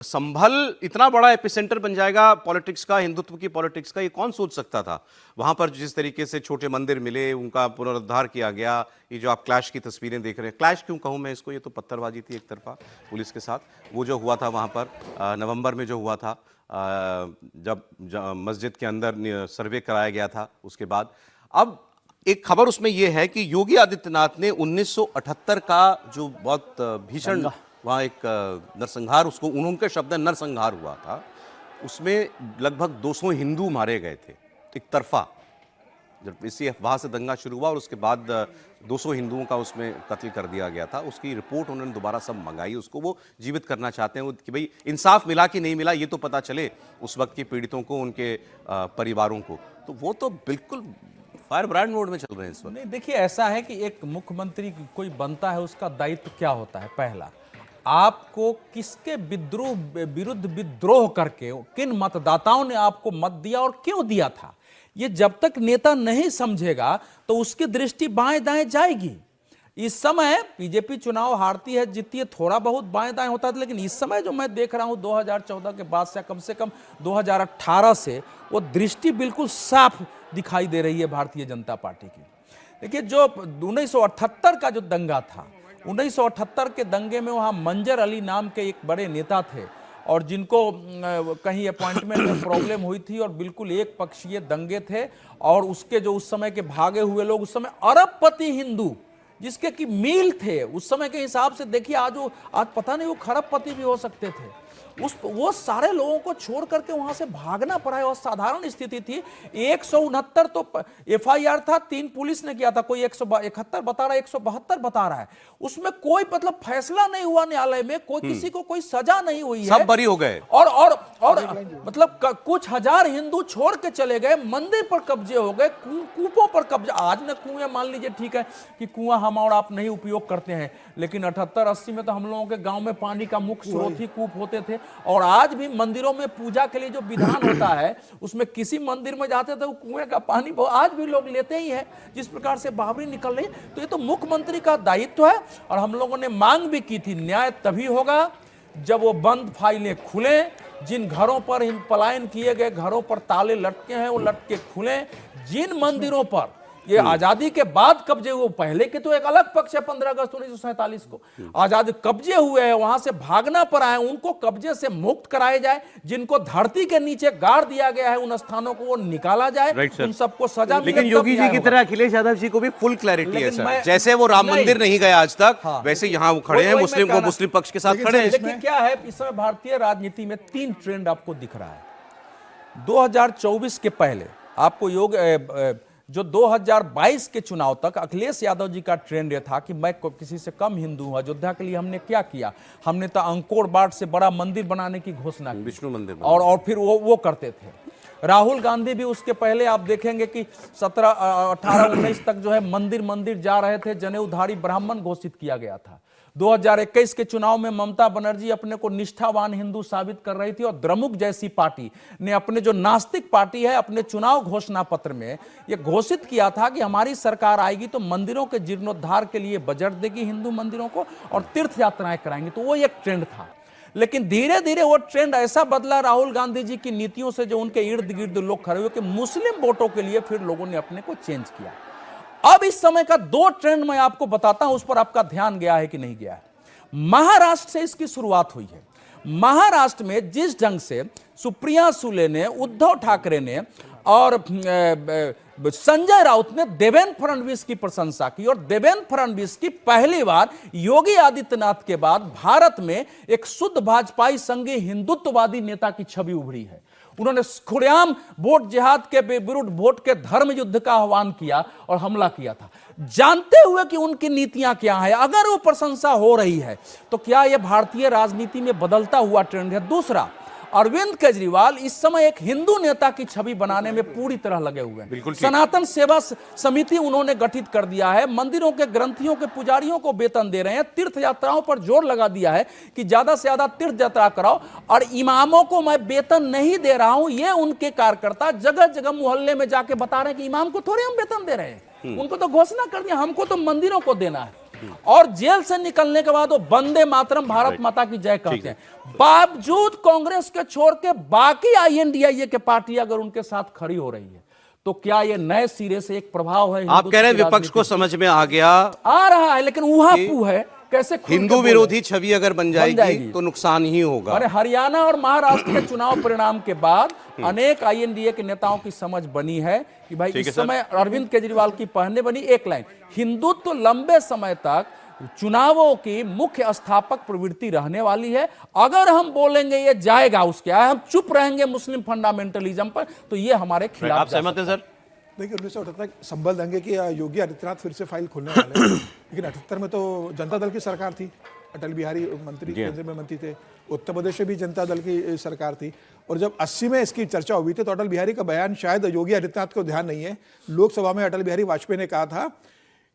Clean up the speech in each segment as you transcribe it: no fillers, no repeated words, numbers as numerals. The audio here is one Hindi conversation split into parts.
संभल इतना बड़ा एपिसेंटर बन जाएगा पॉलिटिक्स का, हिंदुत्व की पॉलिटिक्स का, ये कौन सोच सकता था। वहां पर जिस तरीके से छोटे मंदिर मिले, उनका पुनरुद्धार किया गया। ये जो आप क्लैश की तस्वीरें देख रहे हैं, क्लैश क्यों कहूं मैं इसको, ये तो पत्थरबाजी थी एक तरफा पुलिस के साथ। वो जो हुआ था वहां पर नवंबर में जो हुआ था, जब मस्जिद के अंदर सर्वे कराया गया था, उसके बाद अब एक खबर उसमें यह है कि योगी आदित्यनाथ ने 1978 का जो बहुत भीषण वहाँ एक नरसंहार, उसको उनके शब्द में नरसंहार हुआ था, उसमें लगभग 200 हिंदू मारे गए थे एक तरफा। जब इसी अफवाह से दंगा शुरू हुआ और उसके बाद 200 हिंदुओं का उसमें कत्ल कर दिया गया था। उसकी रिपोर्ट उन्होंने दोबारा सब मंगाई, उसको वो जीवित करना चाहते हैं कि भाई इंसाफ मिला कि नहीं मिला, ये तो पता चले उस वक्त के पीड़ितों को, उनके परिवारों को। तो वो तो बिल्कुल फायर ब्रांड मोड में चल रहे हैं इस वक्त। नहीं, देखिए ऐसा है कि एक मुख्यमंत्री कोई बनता है, उसका दायित्व क्या होता है। पहला, आपको किसके विरुद्ध विद्रोह करके किन मतदाताओं ने आपको मत दिया और क्यों दिया था, ये जब तक नेता नहीं समझेगा तो उसकी दृष्टि बाएं दाएं जाएगी। इस समय बीजेपी चुनाव हारती है, जीतती है, थोड़ा बहुत बाएं दाएं होता था, लेकिन इस समय जो मैं देख रहा हूं 2014 के बाद से कम 2018 से वो दृष्टि बिल्कुल साफ दिखाई दे रही है भारतीय जनता पार्टी की। देखिए, जो 1978 का जो दंगा था, 1978 के दंगे में वहाँ मंजर अली नाम के एक बड़े नेता थे और जिनको कहीं अपॉइंटमेंट में प्रॉब्लम हुई थी और बिल्कुल एक पक्षीय दंगे थे। और उसके जो उस समय के भागे हुए लोग, उस समय अरबपति हिंदू जिसके कि मील थे उस समय के हिसाब से, देखिए आज पता नहीं वो खरबपति भी हो सकते थे। वो सारे लोगों को छोड़ करके वहां से भागना पड़ा है और साधारण स्थिति थी। 169 तो एफआईआर था, 3 पुलिस ने किया था, कोई 171 बता रहा है, 172 बता रहा है। उसमें कोई मतलब फैसला नहीं हुआ न्यायालय में, कोई किसी को कोई सजा नहीं हुई है, सब बरी हो गए। और मतलब कुछ हजार हिंदू छोड़ के चले गए, मंदिर पर कब्जे हो गए, कूपों पर कब्जे। आज न कुएं, मान लीजिए ठीक है कि कुआं हम और आप नहीं उपयोग करते हैं, लेकिन 78-80 में तो हम लोगों के गांव में पानी का मुख्य स्रोत ही कूप होते थे। और आज भी मंदिरों में पूजा के लिए जो विधान होता है, उसमें किसी मंदिर में जाते थे वो कुएं का पानी आज भी लोग लेते ही है। जिस प्रकार से बावरी निकल रही, तो ये तो मुख्यमंत्री का दायित्व है। और हम लोगों ने मांग भी की थी, न्याय तभी होगा जब वो बंद फाइलें खुले, जिन घरों पर पलायन किए गए घरों पर ताले लटके हैं वो लटके खुले, जिन मंदिरों पर ये आजादी के बाद कब्जे हुए, पहले के तो एक अलग पक्ष है, 15 अगस्त 1947 को आजादी कब्जे हुए हैं, वहां से भागना पड़ा है, उनको कब्जे से मुक्त कराए जाए। जिनको धरती के नीचे गाड़ दिया गया है, उन स्थानों को वो निकाला जाए, उन सबको सजा मिले। लेकिन योगी जी की तरह अखिलेश यादव जी को भी फुल क्लैरिटी है सर। जैसे वो राम मंदिर नहीं गया आज तक, वैसे यहाँ वो खड़े हैं, मुस्लिम पक्ष के साथ खड़े हैं। लेकिन क्या है, इस समय भारतीय राजनीति में 3 ट्रेंड आपको दिख रहा है। 2024 के पहले आपको जो 2022 के चुनाव तक अखिलेश यादव जी का ट्रेंड ये था कि मैं किसी से कम हिंदू हूं। अयोध्या के लिए हमने क्या किया, हमने तो अंकोर बाट से बड़ा मंदिर बनाने की घोषणा की, विष्णु मंदिर, और फिर वो करते थे। राहुल गांधी भी उसके पहले आप देखेंगे कि 17, 18, 19 तक जो है मंदिर जा रहे थे, जनेऊधारी ब्राह्मण घोषित किया गया था। 2021 के चुनाव में ममता बनर्जी अपने को निष्ठावान हिंदू साबित कर रही थी और द्रमुक जैसी पार्टी ने अपने जो नास्तिक पार्टी है, अपने चुनाव घोषणा पत्र में यह घोषित किया था कि हमारी सरकार आएगी तो मंदिरों के जीर्णोद्धार के लिए बजट देगी हिंदू मंदिरों को और तीर्थ यात्राएं कराएंगे। तो वो एक ट्रेंड था। लेकिन धीरे धीरे वो ट्रेंड ऐसा बदला राहुल गांधी जी की नीतियों से, जो उनके इर्द गिर्द लोग खड़े हुए, कि मुस्लिम वोटों के लिए फिर लोगों ने अपने को चेंज किया। अब इस समय का 2 ट्रेंड मैं आपको बताता हूं, उस पर आपका ध्यान गया है कि नहीं गया है। महाराष्ट्र से इसकी शुरुआत हुई है। महाराष्ट्र में जिस ढंग से सुप्रिया सुले ने, उद्धव ठाकरे ने और संजय राउत ने देवेंद्र फडणवीस की प्रशंसा की, और देवेंद्र फडणवीस की पहली बार योगी आदित्यनाथ के बाद भारत में एक शुद्ध भाजपाई संघीय हिंदुत्ववादी नेता की छवि उभरी है। उन्होंने खुलेआम वोट जिहाद के विरुद्ध वोट के धर्म युद्ध का आह्वान किया और हमला किया था, जानते हुए कि उनकी नीतियां क्या है। अगर वो प्रशंसा हो रही है तो क्या यह भारतीय राजनीति में बदलता हुआ ट्रेंड है? दूसरा, अरविंद केजरीवाल इस समय एक हिंदू नेता की छवि बनाने में पूरी तरह लगे हुए हैं। सनातन सेवा समिति उन्होंने गठित कर दिया है, मंदिरों के ग्रंथियों के पुजारियों को वेतन दे रहे हैं, तीर्थ यात्राओं पर जोर लगा दिया है कि ज्यादा से ज्यादा तीर्थ यात्रा कराओ, और इमामों को मैं वेतन नहीं दे रहा हूं, ये उनके कार्यकर्ता जगह जगह मोहल्ले में जाके बता रहे हैं कि इमाम को थोड़े हम वेतन दे रहे हैं। उनको तो घोषणा कर दिया, हमको तो मंदिरों को देना है। और जेल से निकलने के बाद वो वंदे मातरम भारत माता की जय कहते हैं। बावजूद कांग्रेस के छोड़ के बाकी INDIA के पार्टी अगर उनके साथ खड़ी हो रही है, तो क्या ये नए सिरे से एक प्रभाव है? आप कह रहे हैं विपक्ष को समझ में आ गया, आ रहा है, लेकिन ऊहापू है, कैसे खुल के हिंदू बोले? विरोधी छवि अगर बन जाएगी तो नुकसान ही होगा। अरे हरियाणा और महाराष्ट्र के चुनाव परिणाम के बाद अनेक INDA के नेताओं की समझ बनी है कि भाई इस समय अरविंद केजरीवाल की पहने बनी एक लाइन, हिंदुत्व तो लंबे समय तक चुनावों की मुख्य स्थापक प्रवृत्ति रहने वाली है। अगर हम बोलेंगे ये जाएगा उसके, हम चुप रहेंगे मुस्लिम फंडामेंटलिज्म पर, तो ये हमारे खिलाफ। आप सहमत हैं सर? देखिए 1978 संबल दंगे की योगी आदित्यनाथ फिर से फाइल खोलने वाले हैं। लेकिन 78 में तो जनता दल की सरकार थी, अटल बिहारी मंत्री केंद्र में मंत्री थे, उत्तर प्रदेश में भी जनता दल की सरकार थी। और जब 80 में इसकी चर्चा हुई थी तो अटल बिहारी का बयान शायद योगी आदित्यनाथ को ध्यान नहीं है, लोकसभा में अटल बिहारी वाजपेयी ने कहा था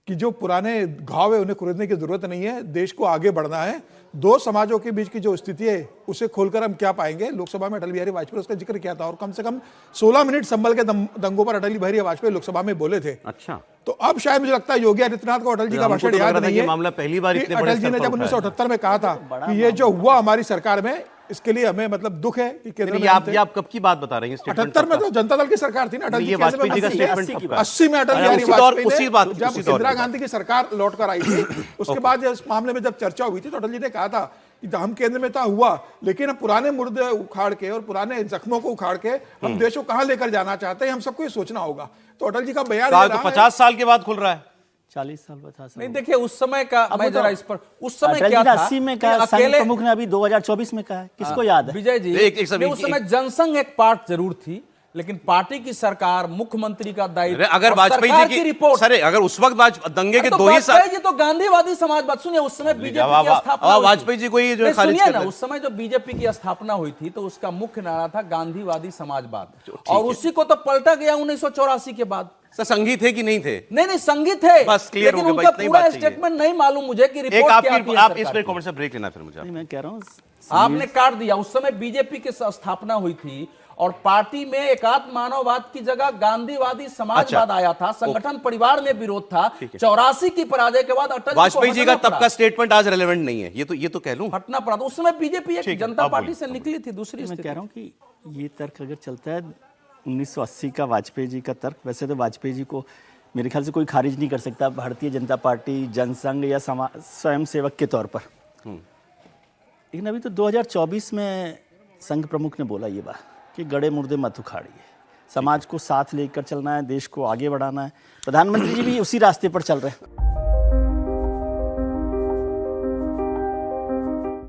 कि जो पुराने घाव है उन्हें कुरेदने की जरूरत नहीं है, देश को आगे बढ़ना है। दो समाजों के बीच की जो स्थिति है उसे खोलकर हम क्या पाएंगे। लोकसभा में अटल बिहारी वाजपेयी उसका जिक्र किया था और कम से कम 16 मिनट संभल के दंगों पर अटल बिहारी वाजपेयी लोकसभा में बोले थे। अच्छा, तो अब शायद मुझे लगता है योगी आदित्यनाथ को अटल जी का भाषण याद नहीं है। मामला पहली बार इतने बड़े अटल जी ने स्तर पर जब उठाया। 1978 में कहा था कि ये जो हुआ हमारी सरकार में, इसके लिए हमें मतलब दुख है कि केंद्र में ये आप कब की बात बता रहे हैं? 78 में तो जनता दल की सरकार थी ना, अटल जी ये वाजपेयी जी का स्टेटमेंट कब का? 80 में अटल अरे बिहारी उसी दौर- वाजपेयी उसी बात- ने उसी जब दौर इंदिरा की गांधी की सरकार लौट कर आई थी, उसके बाद इस मामले में जब चर्चा हुई थी तो अटल जी ने कहा था कि हम केंद्र में था हुआ, लेकिन हम पुराने मुर्दे उखाड़ के और पुराने जख्मों को उखाड़ के हम देश को कहां लेकर जाना चाहते हैं, हम सबको ये सोचना होगा। तो अटल जी का बयान ये तो रहा है। 50 साल के बाद खुल रहा है। 40 साल 50 साल नहीं देखिए उस समय का मैं जरा इस पर, उस समय अटल क्या जी ने था 80 में कि कहा, संघ अकेले प्रमुख ने अभी 2024 में कहा है, किसको याद है? विजय जी एक सब- नहीं, उस समय जनसंघ एक पार्ट जरूर थी, लेकिन पार्टी की सरकार, मुख्यमंत्री का दायित्व, अगर और वाजपेयी सरकार जी की रिपोर्ट, सर, अगर उस वक्त दंगे के तो 2 ही साल, वाजपेयी जी तो गांधीवादी समाजवाद, सुनिए उस समय बीजेपी की स्थापना हुई थी। वाजपेयी जी को ही जो नहीं, खारिज सुनिए कर ना, रहे हैं। उस समय जो बीजेपी की स्थापना हुई थी तो उसका मुख्य नारा था गांधीवादी समाजवाद, और उसी को तो पलटा गया 1984 के बाद। सर संगीत है कि नहीं थे? नहीं संगीत है, बस क्लियर हो लेकिन गया, उनका इतना ही पूरा बात चाहिए। स्टेटमेंट नहीं मालूम मुझे कि एक रिपोर्ट क्या आती है आप सरकार इस पर की। कमेंट से ब्रेक लेना फिर मुझे। नहीं, मैं कह रहा हूँ आपने काट दिया। उस समय बीजेपी की स्थापना हुई थी और पार्टी में एकात्म मानववाद की जगह गांधीवादी समाजवाद आया था, संगठन परिवार में विरोध था। 84 की पराजय के बाद अटल वाजपेयी जी का हटना तब का पड़ा। स्टेटमेंट आज रेलेवेंट नहीं है, ये तो कह लूं। हटना पड़ा था। उस समय बीजेपी एक जनता अब पार्टी बोलिए, से निकली थी दूसरी मैं स्थिति। कह रहा हूँ कि ये तर्क अगर चलता है 1980 का वाजपेयी जी का तर्क, वैसे तो वाजपेयी जी को मेरे ख्याल से कोई खारिज नहीं कर सकता भारतीय जनता पार्टी, जनसंघ या स्वयं सेवक के तौर पर। लेकिन अभी तो 2024 में संघ प्रमुख ने बोला ये बात कि गड़े मुर्दे मत उखाड़िए, समाज को साथ लेकर चलना है, देश को आगे बढ़ाना है। प्रधानमंत्री जी भी उसी रास्ते पर चल रहे हैं।